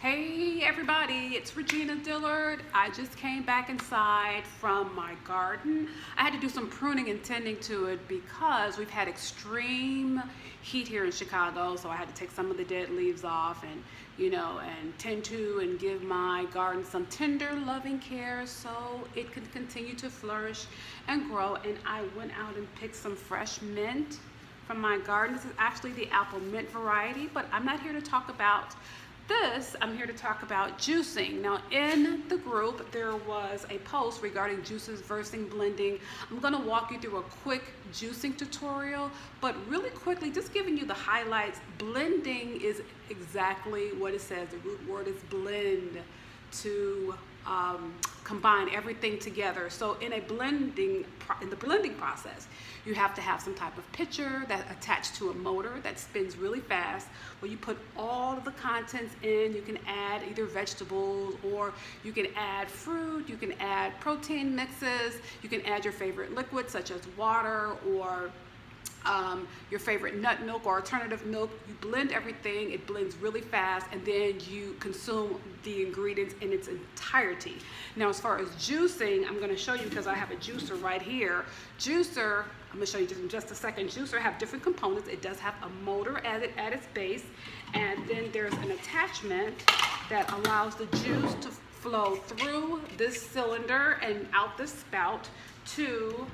Hey everybody, it's Regina Dillard. I just came back inside from my garden. I had to do some pruning and tending to it because we've had extreme heat here in Chicago, so I had to take some of the dead leaves off and tend to and give my garden some tender, loving care so it can continue to flourish and grow. And I went out and picked some fresh mint from my garden. This is actually the apple mint variety, but I'm not here to talk about this. I'm here to talk about juicing. Now, in the group, there was a post regarding juices versus blending. I'm going to walk you through a quick juicing tutorial, but really quickly, just giving you the highlights. Blending is exactly what it says. The root word is blend, to combine everything together. So in the blending process, you have to have some type of pitcher that's attached to a motor that spins really fast, where you put all of the contents in. You can add either vegetables, or you can add fruit, you can add protein mixes, you can add your favorite liquids such as water or your favorite nut milk or alternative milk. You blend everything, it blends really fast, and then you consume the ingredients in its entirety. Now, as far as juicing, I'm going to show you because I have a juicer right here. Juicer, I'm going to show you in just a second. Juicer have different components. It does have a motor at its base, and then there's an attachment that allows the juice to flow through this cylinder and out this spout to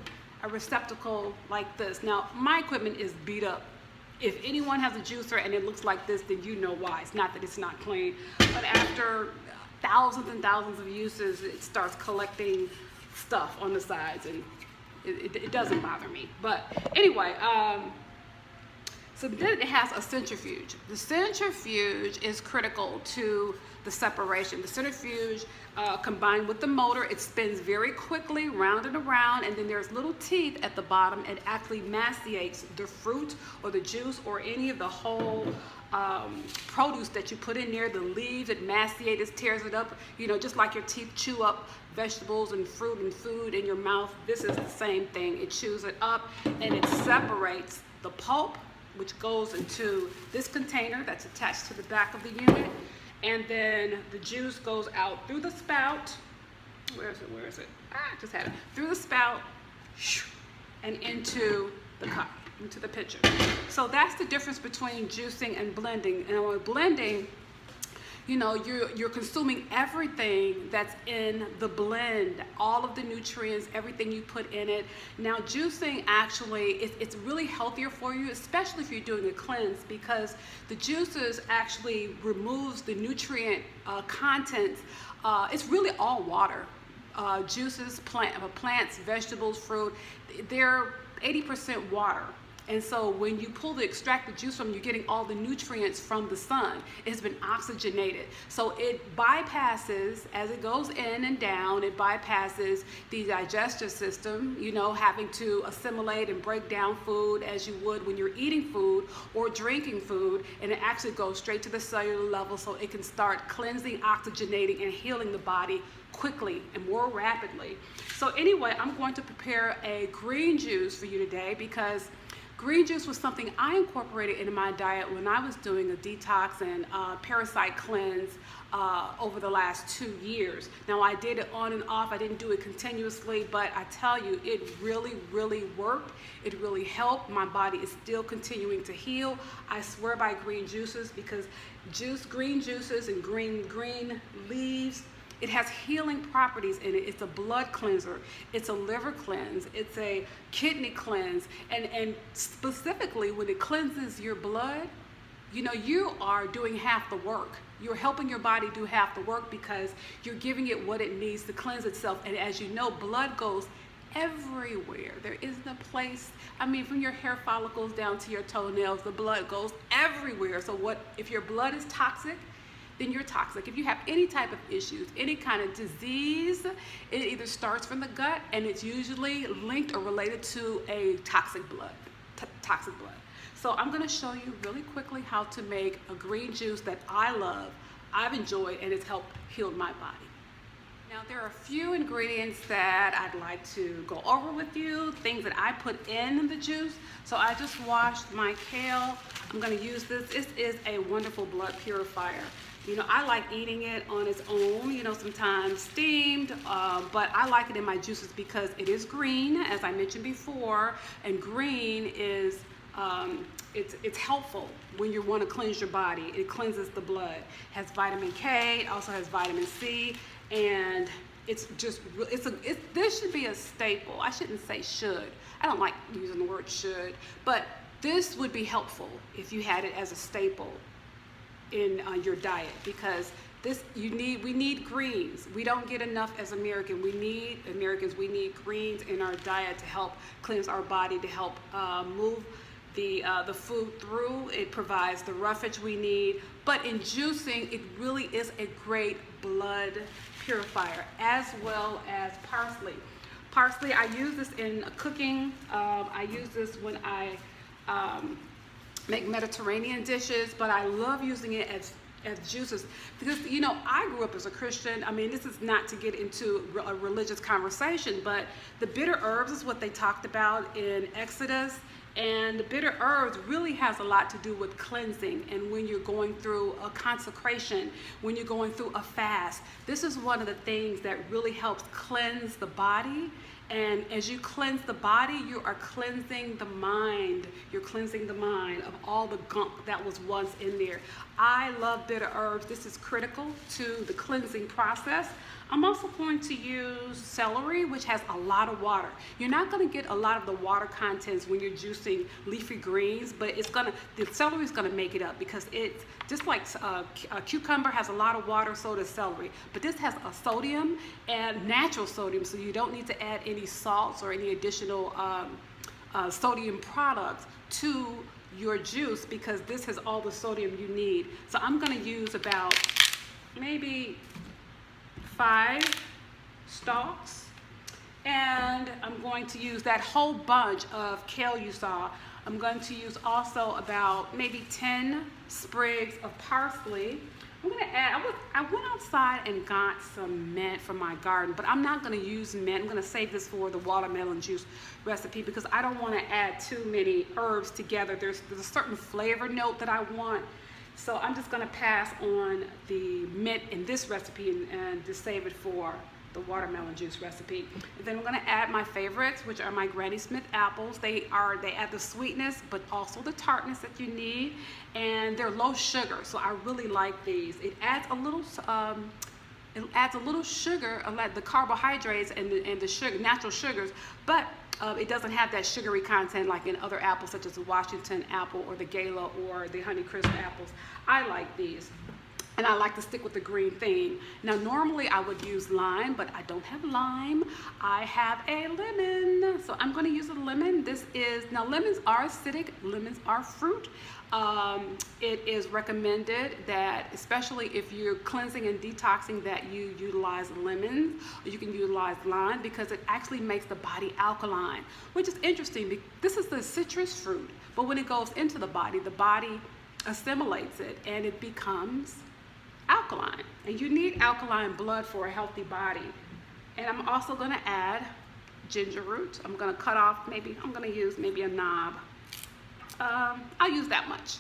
a receptacle like this. Now, my equipment is beat up. If anyone has a juicer and it looks like this, then you know why. It's not that it's not clean, but after thousands and thousands of uses, it starts collecting stuff on the sides, and it doesn't bother me. But anyway, so then it has a centrifuge. The centrifuge is critical to the separation. The centrifuge combined with the motor, it spins very quickly round and around, and then there's little teeth at the bottom. It actually masticates the fruit or the juice or any of the whole produce that you put in there. The leaves, it masticates, it tears it up, just like your teeth chew up vegetables and fruit and food in your mouth. This is the same thing. It chews it up and it separates the pulp, which goes into this container that's attached to the back of the unit, and then the juice goes out through the spout. Where is it? Just had it. Through the spout and into the cup, into the pitcher. So that's the difference between juicing and blending. And with blending, you're consuming everything that's in the blend, all of the nutrients, everything you put in it. Now, juicing actually, it's really healthier for you, especially if you're doing a cleanse, because the juices actually removes the nutrient contents. It's really all water. Juices, plants, vegetables, fruit, they're 80% water. And so when you extract the juice from, you're getting all the nutrients from the sun. It's been oxygenated. So it bypasses, as it goes in and down, it bypasses the digestive system, having to assimilate and break down food as you would when you're eating food or drinking food. And it actually goes straight to the cellular level, so it can start cleansing, oxygenating, and healing the body quickly and more rapidly. So anyway, I'm going to prepare a green juice for you today, because green juice was something I incorporated into my diet when I was doing a detox and parasite cleanse over the last 2 years. Now, I did it on and off. I didn't do it continuously, but I tell you, it really, really worked. It really helped. My body is still continuing to heal. I swear by green juices, because green juices and green leaves, it has healing properties in it. It's a blood cleanser. It's a liver cleanse. It's a kidney cleanse. And specifically, when it cleanses your blood, you are doing half the work. You're helping your body do half the work because you're giving it what it needs to cleanse itself. And as you know, blood goes everywhere. There isn't a place, from your hair follicles down to your toenails, the blood goes everywhere. So if your blood is toxic, then you're toxic. If you have any type of issues, any kind of disease, it either starts from the gut, and it's usually linked or related to a toxic blood. So I'm going to show you really quickly how to make a green juice that I love, I've enjoyed, and it's helped heal my body. Now, there are a few ingredients that I'd like to go over with you, things that I put in the juice. So I just washed my kale. I'm going to use this. This is a wonderful blood purifier. I like eating it on its own, sometimes steamed, but I like it in my juices because it is green, as I mentioned before, and green is, it's helpful when you want to cleanse your body. It cleanses the blood. It has vitamin K, it also has vitamin C, and it's just, this should be a staple. I shouldn't say should. I don't like using the word should, but this would be helpful if you had it as a staple in your diet, because we need greens. We don't get enough as Americans. We need greens in our diet to help cleanse our body, to help move the food through. It provides the roughage we need. But in juicing, it really is a great blood purifier, as well as parsley. Parsley, I use this in cooking. I use this when I make Mediterranean dishes, but I love using it as juices because, I grew up as a Christian. I mean, this is not to get into a religious conversation, but the bitter herbs is what they talked about in Exodus. And the bitter herbs really has a lot to do with cleansing. And when you're going through a consecration, when you're going through a fast, this is one of the things that really helps cleanse the body. And as you cleanse the body, you are cleansing the mind. You're cleansing the mind of all the gunk that was once in there. I love bitter herbs. This is critical to the cleansing process. I'm also going to use celery, which has a lot of water. You're not going to get a lot of the water contents when you're juicing leafy greens, but the celery is going to make it up, because it's just like a cucumber has a lot of water, so does celery. But this has a sodium, and natural sodium, so you don't need to add any salts or any additional sodium products to your juice, because this has all the sodium you need. So I'm going to use about maybe 5 stalks, and I'm going to use that whole bunch of kale you saw. I'm going to use also about maybe 10 sprigs of parsley. I'm going to add, I went outside and got some mint from my garden, but I'm not going to use mint. I'm going to save this for the watermelon juice recipe, because I don't want to add too many herbs together. There's a certain flavor note that I want. So I'm just going to pass on the mint in this recipe and just save it for the watermelon juice recipe. And then I'm going to add my favorites, which are my Granny Smith apples. They add the sweetness, but also the tartness that you need, and they're low sugar, so I really like these. It adds a little sugar, the carbohydrates and the sugar, natural sugars, but it doesn't have that sugary content like in other apples, such as the Washington apple or the Gala or the Honeycrisp apples. I like these. And I like to stick with the green theme. Now, normally I would use lime, but I don't have lime. I have a lemon. So I'm going to use a lemon. Now lemons are acidic. Lemons are fruit. It is recommended that, especially if you're cleansing and detoxing, that you utilize lemons, or you can utilize lime, because it actually makes the body alkaline, which is interesting. This is the citrus fruit, but when it goes into the body assimilates it and it becomes alkaline, and you need alkaline blood for a healthy body. And I'm also going to add ginger root. I'm going to cut off, I'm going to use maybe a knob. I'll use that much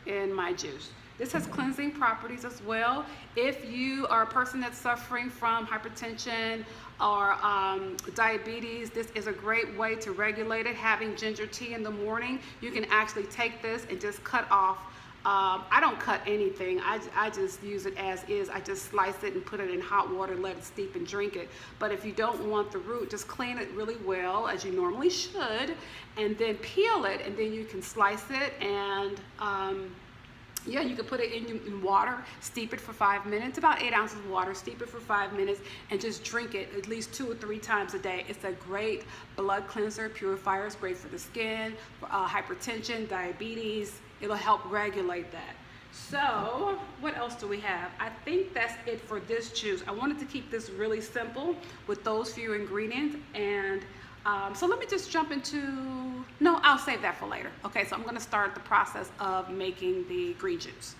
in my juice. This has cleansing properties as well. If you are a person that's suffering from hypertension or diabetes, this is a great way to regulate it. Having ginger tea in the morning, you can actually take this and just cut off. I don't cut anything. I just use it as is. I just slice it and put it in hot water, let it steep, and drink it. But if you don't want the root, just clean it really well, as you normally should, and then peel it, and then you can slice it, and yeah, you can put it in water, steep it for 5 minutes, about 8 ounces of water, steep it for 5 minutes, and just drink it at least 2 or 3 times a day. It's a great blood cleanser, purifier. It's great for the skin, for hypertension, diabetes. It'll help regulate that. So what else do we have? I think that's it for this juice. I wanted to keep this really simple with those few ingredients, and so let me just jump into, no, I'll save that for later. Okay, so I'm going to start the process of making the green juice.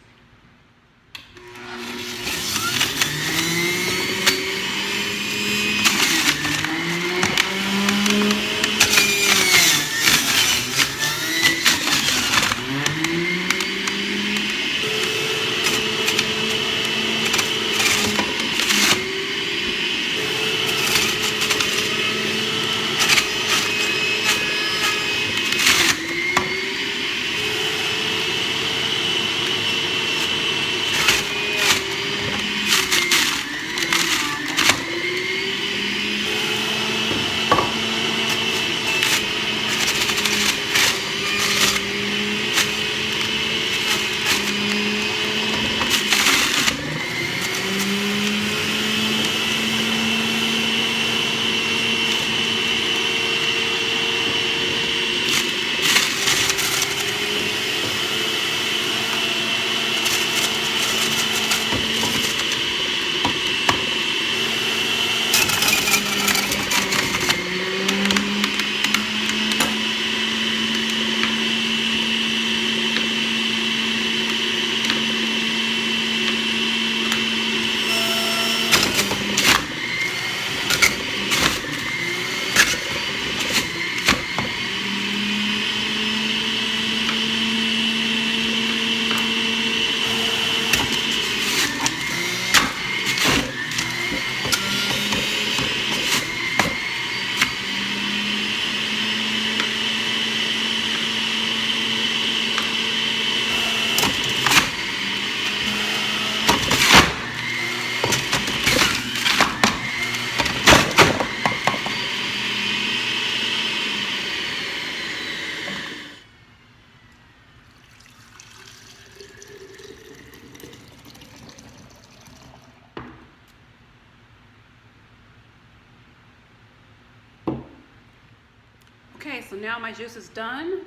Okay, so now my juice is done.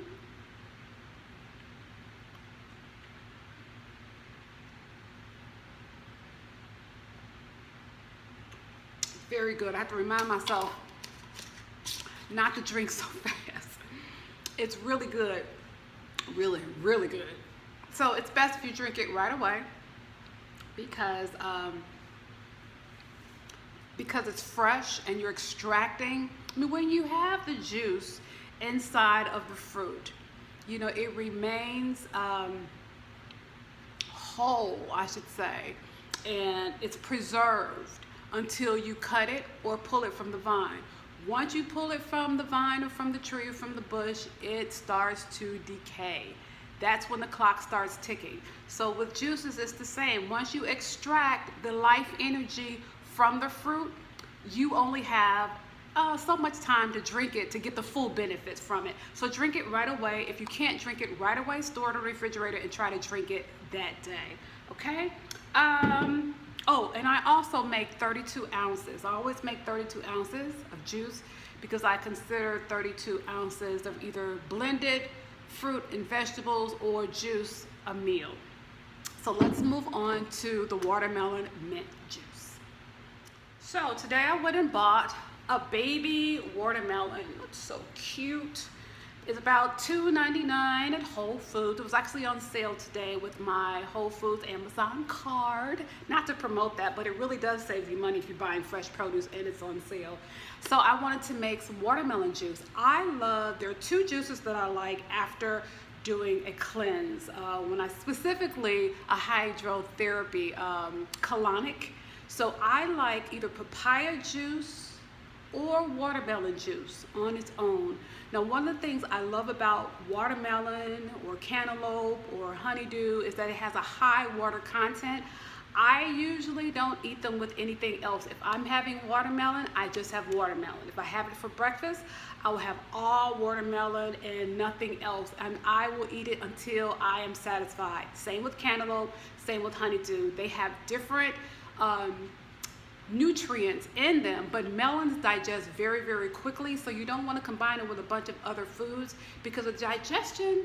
Very good. I have to remind myself not to drink so fast. It's really good. Really, really good. So it's best if you drink it right away because it's fresh and you're extracting. I mean, when you have the juice inside of the fruit, you know, it remains whole, I should say, and it's preserved until you cut it or pull it from the vine. Once you pull it from the vine or from the tree or from the bush, it starts to decay. That's when the clock starts ticking. So with juices, it's the same. Once you extract the life energy from the fruit, you only have so much time to drink it to get the full benefits from it. So drink it right away. If you can't drink it right away, store it in the refrigerator and try to drink it that day. Okay? Oh, and I also make 32 ounces. I always make 32 ounces of juice because I consider 32 ounces of either blended fruit and vegetables or juice a meal. So let's move on to the watermelon mint juice. So today I went and bought a baby watermelon. It's so cute. It's about $2.99 at Whole Foods. It was actually on sale today with my Whole Foods Amazon card. Not to promote that, but it really does save you money if you're buying fresh produce and it's on sale. So I wanted to make some watermelon juice. There are two juices that I like after doing a cleanse. When I specifically a hydrotherapy, colonic. So I like either papaya juice or watermelon juice on its own. Now, one of the things I love about watermelon or cantaloupe or honeydew is that it has a high water content. I usually don't eat them with anything else. If I'm having watermelon, I just have watermelon. If I have it for breakfast, I will have all watermelon and nothing else, and I will eat it until I am satisfied. Same with cantaloupe, same with honeydew. They have different nutrients in them, but melons digest very, very quickly, so you don't want to combine it with a bunch of other foods because the digestion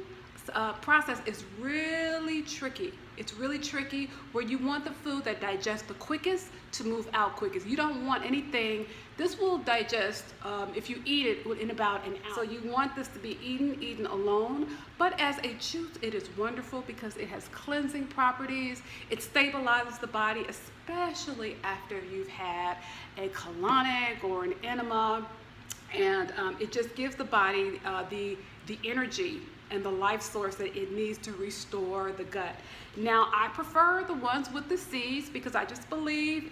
process is really tricky. It's really tricky where you want the food that digests the quickest to move out quickest. You don't want anything, this will digest if you eat it in about an hour. So you want this to be eaten alone, but as a juice it is wonderful because it has cleansing properties. It stabilizes the body, especially after you've had a colonic or an enema, and it just gives the body the energy and the life source that it needs to restore the gut. Now, I prefer the ones with the seeds because I just believe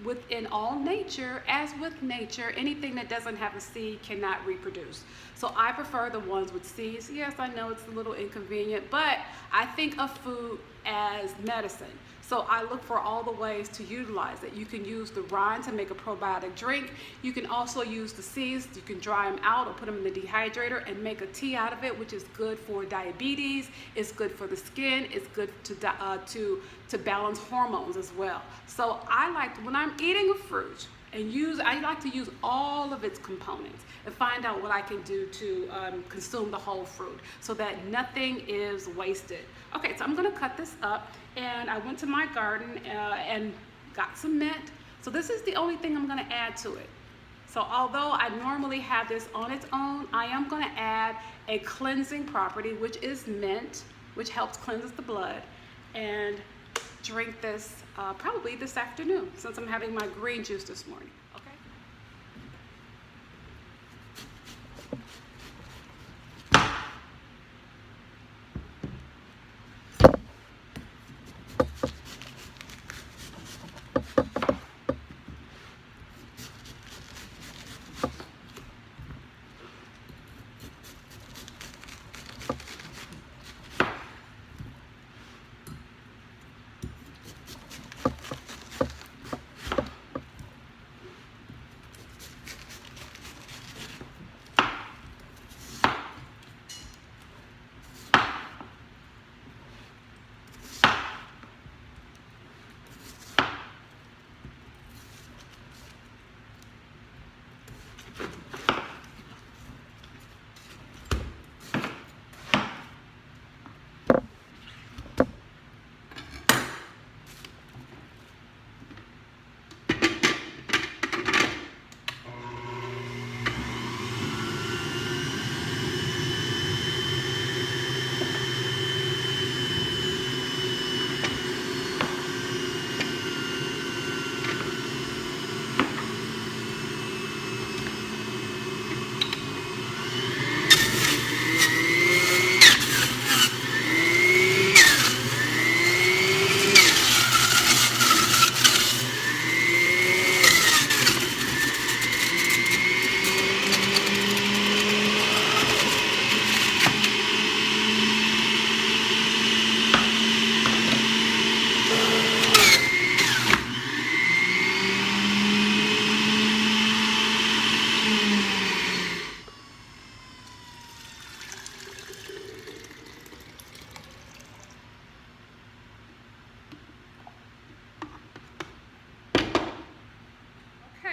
within all nature, as with nature, anything that doesn't have a seed cannot reproduce. So I prefer the ones with seeds. Yes, I know it's a little inconvenient, but I think of food as medicine. So I look for all the ways to utilize it. You can use the rind to make a probiotic drink. You can also use the seeds. You can dry them out or put them in the dehydrator and make a tea out of it, which is good for diabetes. It's good for the skin. It's good to balance hormones as well. So I like, when I'm eating a fruit, I like to use all of its components and find out what I can do to consume the whole fruit so that nothing is wasted. Okay, so I'm gonna cut this up, and I went to my garden and got some mint. So this is the only thing I'm gonna add to it. So although I normally have this on its own, I am gonna add a cleansing property, which is mint, which helps cleanse the blood, and drink this probably this afternoon since I'm having my green juice this morning. Okay.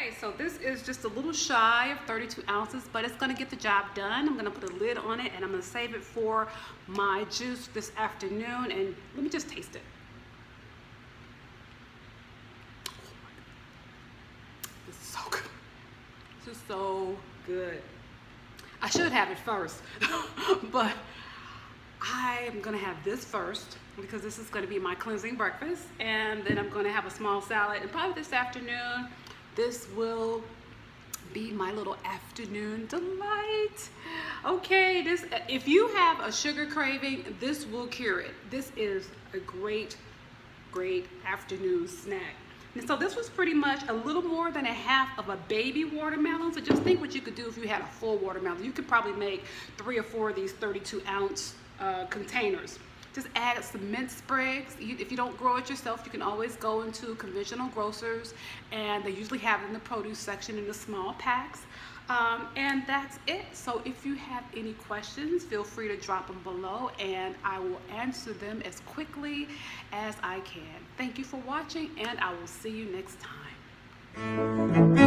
Okay, so this is just a little shy of 32 ounces, but it's gonna get the job done. I'm gonna put a lid on it and I'm gonna save it for my juice this afternoon, and let me just taste it. This is so good. This is so good. I should have it first, but I'm gonna have this first because this is gonna be my cleansing breakfast, and then I'm gonna have a small salad, and probably this afternoon, this will be my little afternoon delight. Okay, if you have a sugar craving, this will cure it. This is a great afternoon snack. And so this was pretty much a little more than a half of a baby watermelon. So just think what you could do if you had a full watermelon. You could probably make 3 or 4 of these 32-ounce containers. Just add some mint sprigs. If you don't grow it yourself, you can always go into conventional grocers, and they usually have it in the produce section in the small packs. And that's it. So if you have any questions, feel free to drop them below, and I will answer them as quickly as I can. Thank you for watching, and I will see you next time.